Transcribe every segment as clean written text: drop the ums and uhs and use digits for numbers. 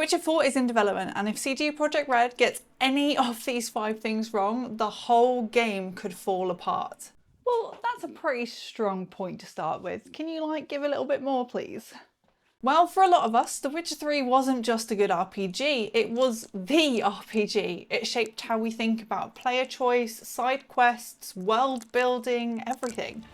Witcher 4 is in development, and if CD Projekt Red gets any of these 5 things wrong, the whole game could fall apart. Well, that's a pretty strong point to start with. Can you give a little bit more, please? Well, for a lot of us, The Witcher 3 wasn't just a good RPG, it was the RPG. It shaped how we think about player choice, side quests, world building, everything.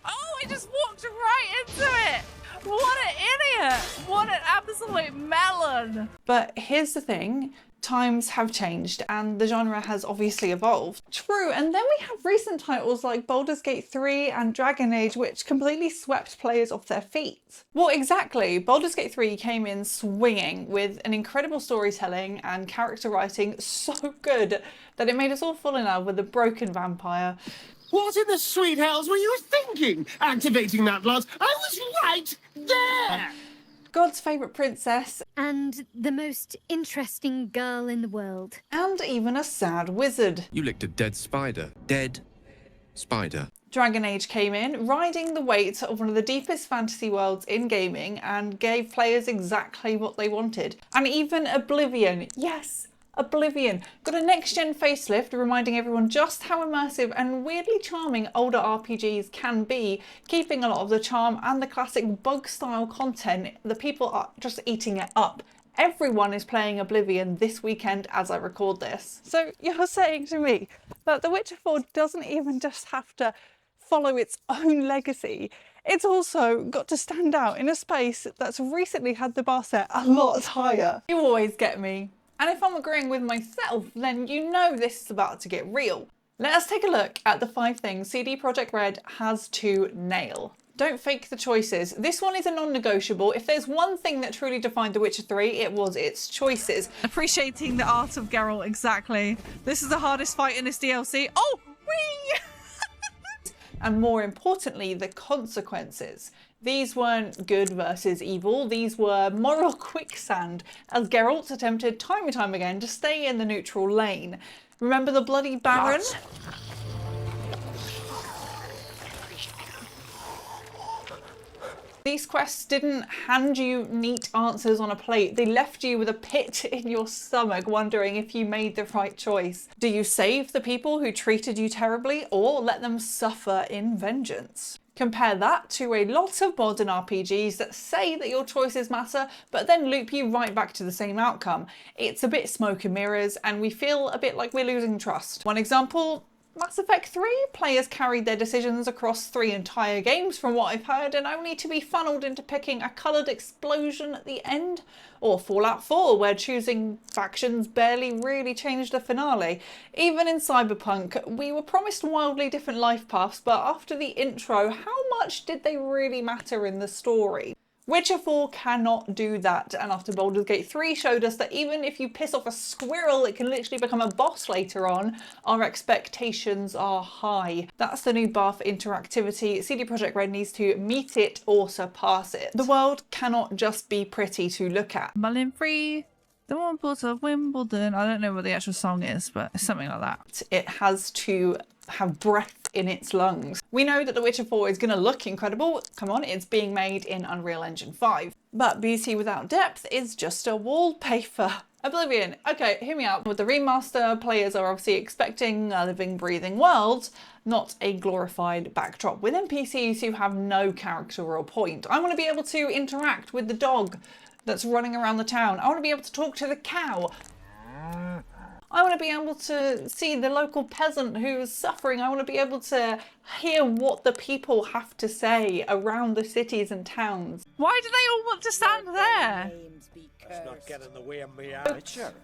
Oh, I just walked right into it! What an idiot! What an absolute melon! But here's the thing, times have changed and the genre has obviously evolved. True, and then we have recent titles like Baldur's Gate 3 and Dragon Age which completely swept players off their feet. Well, exactly, Baldur's Gate 3 came in swinging with an incredible storytelling and character writing so good that it made us all fall in love with a broken vampire. What in the sweet hells were you thinking? Activating that lance? I was right there! God's favourite princess. And the most interesting girl in the world. And even a sad wizard. You licked a dead spider. Dead spider. Dragon Age came in, riding the weight of one of the deepest fantasy worlds in gaming and gave players exactly what they wanted. And even Oblivion, yes, Oblivion, got a next-gen facelift reminding everyone just how immersive and weirdly charming older RPGs can be, keeping a lot of the charm and the classic bug-style content. The people are just eating it up. Everyone is playing Oblivion this weekend as I record this. So you're saying to me that The Witcher 4 doesn't even just have to follow its own legacy, it's also got to stand out in a space that's recently had the bar set a lot higher. You always get me. And if I'm agreeing with myself, then you know this is about to get real. Let us take a look at the 5 things CD Projekt Red has to nail. Don't fake the choices. This one is a non-negotiable. If there's one thing that truly defined The Witcher 3, it was its choices. Appreciating the art of Geralt, exactly. This is the hardest fight in this DLC. Oh, whee! And more importantly, the consequences. These weren't good versus evil, these were moral quicksand, as Geralt attempted time and time again to stay in the neutral lane. Remember the Bloody Baron? These quests didn't hand you neat answers on a plate, they left you with a pit in your stomach wondering if you made the right choice. Do you save the people who treated you terribly or let them suffer in vengeance? Compare that to a lot of modern RPGs that say that your choices matter, but then loop you right back to the same outcome. It's a bit smoke and mirrors, and we feel a bit like we're losing trust. One example, Mass Effect 3, players carried their decisions across 3 entire games from what I've heard, and only to be funneled into picking a coloured explosion at the end. Or Fallout 4, where choosing factions barely really changed the finale. Even in Cyberpunk, we were promised wildly different life paths, but after the intro, how much did they really matter in the story? Witcher 4 cannot do that, and after Baldur's Gate 3 showed us that even if you piss off a squirrel, it can literally become a boss later on, our expectations are high. That's the new bar for interactivity. CD Projekt Red needs to meet it or surpass it. The world cannot just be pretty to look at. Mullin free, the one port of Wimbledon. I don't know what the actual song is, but it's something like that. It has to have breath in its lungs. We know that The Witcher 4 is going to look incredible. Come on, it's being made in Unreal Engine 5. But beauty without depth is just a wallpaper. Oblivion. Okay, hear me out. With the remaster, players are obviously expecting a living, breathing world, not a glorified backdrop with NPCs who have no character or point. I want to be able to interact with the dog that's running around the town. I want to be able to talk to the cow. I want to be able to see the local peasant who's suffering. I want to be able to hear what the people have to say around the cities and towns. Why do they all want to stand there? Let's not get in the way of me,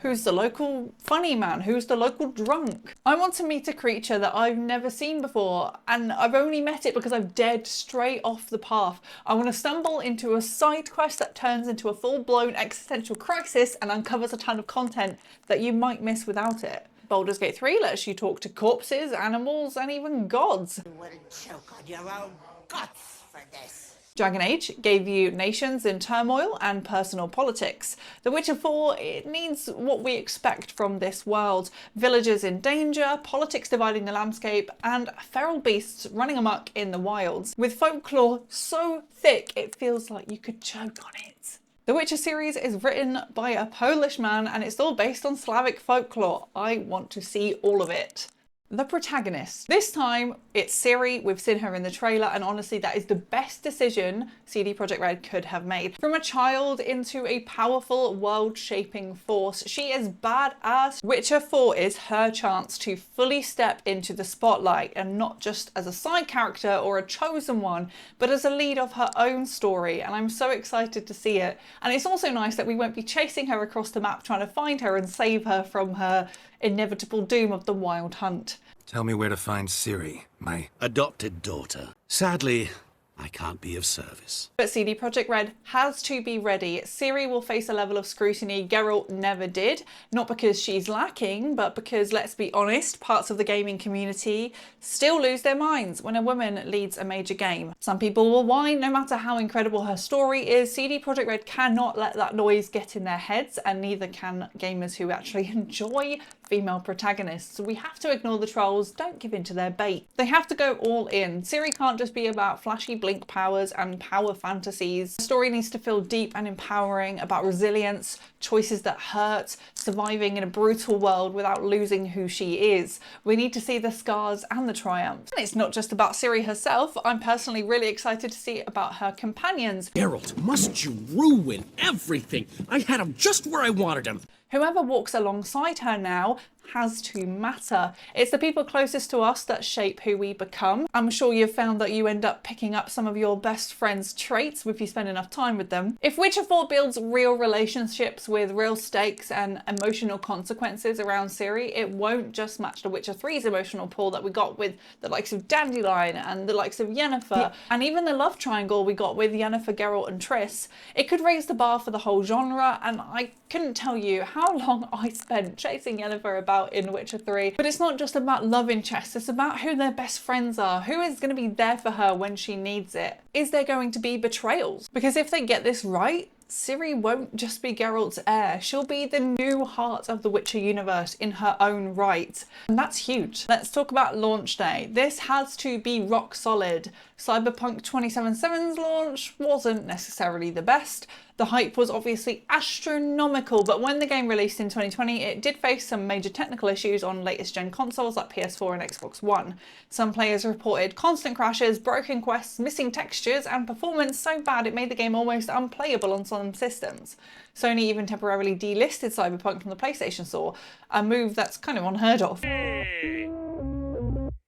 Who's the local funny man? Who's the local drunk? I want to meet a creature that I've never seen before, and I've only met it because I've dared straight off the path. I want to stumble into a side quest that turns into a full-blown existential crisis and uncovers a ton of content that you might miss without it. Baldur's Gate 3 lets you talk to corpses, animals, and even gods. You wouldn't choke on your own guts for this. Dragon Age gave you nations in turmoil and personal politics. The Witcher 4, it needs what we expect from this world. Villagers in danger, politics dividing the landscape, and feral beasts running amok in the wilds. With folklore so thick it feels like you could choke on it. The Witcher series is written by a Polish man and it's all based on Slavic folklore. I want to see all of it. The protagonist. This time it's Ciri. We've seen her in the trailer and honestly that is the best decision CD Projekt Red could have made. From a child into a powerful world-shaping force, she is badass. Witcher 4 is her chance to fully step into the spotlight and not just as a side character or a chosen one, but as a lead of her own story, and I'm so excited to see it. And it's also nice that we won't be chasing her across the map trying to find her and save her from her inevitable doom of the Wild Hunt. Tell me where to find Ciri, my adopted daughter. Sadly, I can't be of service. But CD Projekt Red has to be ready. Ciri will face a level of scrutiny Geralt never did, not because she's lacking, but because, let's be honest, parts of the gaming community still lose their minds when a woman leads a major game. Some people will whine no matter how incredible her story is. CD Projekt Red cannot let that noise get in their heads, and neither can gamers who actually enjoy female protagonists. We have to ignore the trolls, don't give in to their bait. They have to go all in. Ciri can't just be about flashy blink powers and power fantasies. The story needs to feel deep and empowering, about resilience, choices that hurt, surviving in a brutal world without losing who she is. We need to see the scars and the triumphs. And it's not just about Ciri herself. I'm personally really excited to see about her companions. Geralt, must you ruin everything? I had him just where I wanted him. Whoever walks alongside her now has to matter. It's the people closest to us that shape who we become. I'm sure you've found that you end up picking up some of your best friends' traits if you spend enough time with them. If Witcher 4 builds real relationships with real stakes and emotional consequences around Ciri, it won't just match The Witcher 3's emotional pull that we got with the likes of Dandelion and the likes of Yennefer, and even the love triangle we got with Yennefer, Geralt and Triss. It could raise the bar for the whole genre, and I couldn't tell you how long I spent chasing Yennefer about in Witcher 3. But it's not just about love interests, it's about who their best friends are, who is going to be there for her when she needs it. Is there going to be betrayals? Because if they get this right, Ciri won't just be Geralt's heir, she'll be the new heart of the Witcher universe in her own right. And that's huge. Let's talk about launch day. This has to be rock solid. Cyberpunk 2077's launch wasn't necessarily the best. The hype was obviously astronomical, but when the game released in 2020, it did face some major technical issues on latest gen consoles like PS4 and Xbox One. Some players reported constant crashes, broken quests, missing textures, and performance so bad it made the game almost unplayable on some systems. Sony even temporarily delisted Cyberpunk from the PlayStation Store, a move that's kind of unheard of. Hey,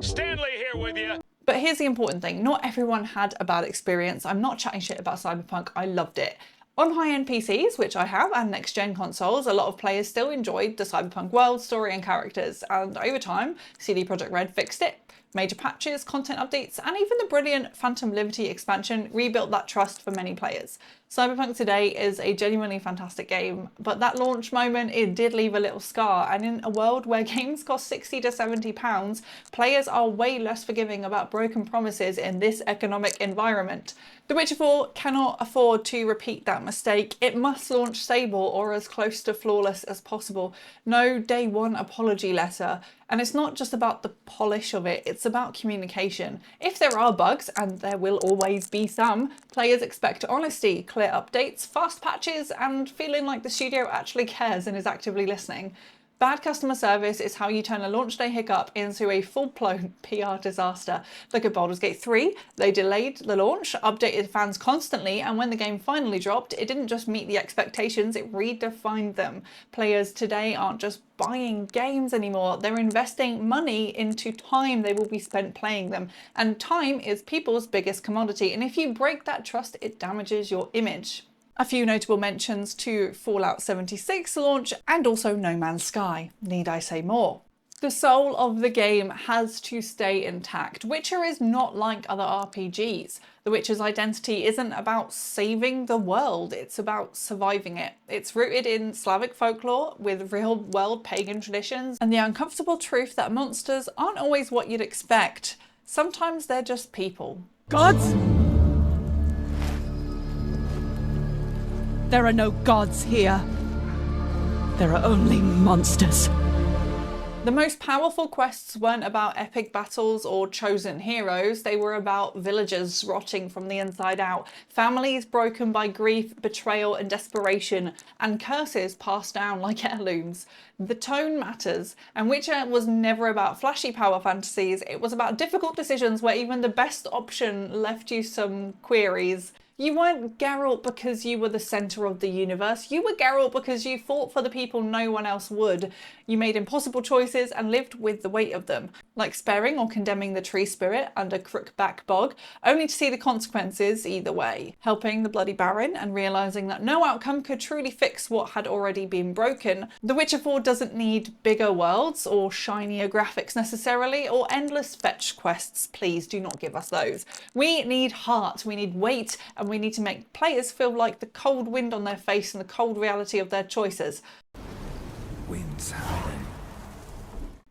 Stanley here with you. But here's the important thing, not everyone had a bad experience. I'm not chatting shit about Cyberpunk, I loved it. On high-end PCs, which I have, and next-gen consoles, a lot of players still enjoyed the Cyberpunk world, story and characters, and over time, CD Projekt Red fixed it. Major patches, content updates, and even the brilliant Phantom Liberty expansion rebuilt that trust for many players. Cyberpunk today is a genuinely fantastic game, but that launch moment, it did leave a little scar, and in a world where games cost £60 to £70, players are way less forgiving about broken promises in this economic environment. The Witcher 4 cannot afford to repeat that mistake. It must launch stable or as close to flawless as possible. No day one apology letter. And it's not just about the polish of it, it's about communication. If there are bugs, and there will always be some, players expect honesty, clear updates, fast patches, and feeling like the studio actually cares and is actively listening. Bad customer service is how you turn a launch day hiccup into a full-blown PR disaster. Look at Baldur's Gate 3. They delayed the launch, updated fans constantly, and when the game finally dropped, it didn't just meet the expectations, it redefined them. Players today aren't just buying games anymore, they're investing money into time they will be spent playing them. And time is people's biggest commodity, and if you break that trust, it damages your image. A few notable mentions to Fallout 76 launch and also No Man's Sky. Need I say more? The soul of the game has to stay intact. Witcher is not like other RPGs. The Witcher's identity isn't about saving the world, it's about surviving it. It's rooted in Slavic folklore with real-world pagan traditions and the uncomfortable truth that monsters aren't always what you'd expect. Sometimes they're just people. Gods? There are no gods here. There are only monsters. The most powerful quests weren't about epic battles or chosen heroes, they were about villagers rotting from the inside out, families broken by grief, betrayal and desperation, and curses passed down like heirlooms. The tone matters, and Witcher was never about flashy power fantasies, it was about difficult decisions where even the best option left you some queries. You weren't Geralt because you were the centre of the universe, you were Geralt because you fought for the people no one else would. You made impossible choices and lived with the weight of them, like sparing or condemning the tree spirit under Crookback Bog, only to see the consequences either way. Helping the Bloody Baron and realising that no outcome could truly fix what had already been broken. The Witcher 4 doesn't need bigger worlds or shinier graphics necessarily, or endless fetch quests, please do not give us those. We need heart, we need weight, and we need to make players feel like the cold wind on their face and the cold reality of their choices. Wind's howling.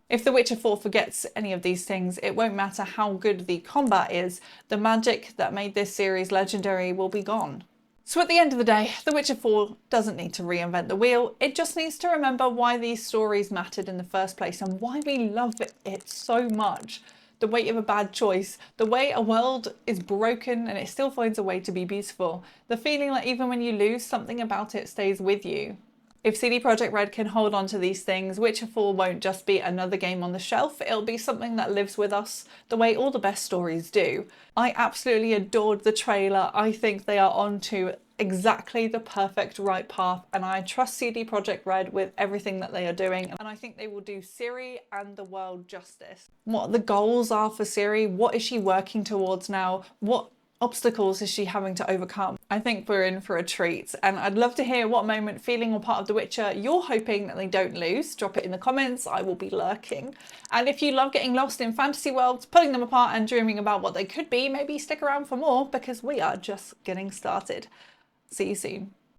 If The Witcher 4 forgets any of these things, it won't matter how good the combat is, the magic that made this series legendary will be gone. So at the end of the day, The Witcher 4 doesn't need to reinvent the wheel, it just needs to remember why these stories mattered in the first place and why we love it so much. The weight of a bad choice, the way a world is broken and it still finds a way to be beautiful, the feeling that even when you lose, something about it stays with you. If CD Projekt Red can hold on to these things, Witcher 4 won't just be another game on the shelf, it'll be something that lives with us the way all the best stories do. I absolutely adored the trailer, I think they are onto exactly the perfect right path, and I trust CD Projekt Red with everything that they are doing, and I think they will do Ciri and the world justice. What the goals are for Ciri, what is she working towards now, what obstacles is she having to overcome? I think we're in for a treat, and I'd love to hear what moment, feeling or part of The Witcher you're hoping that they don't lose. Drop it in the comments, I will be lurking. And if you love getting lost in fantasy worlds, pulling them apart and dreaming about what they could be, maybe stick around for more because we are just getting started. See you soon.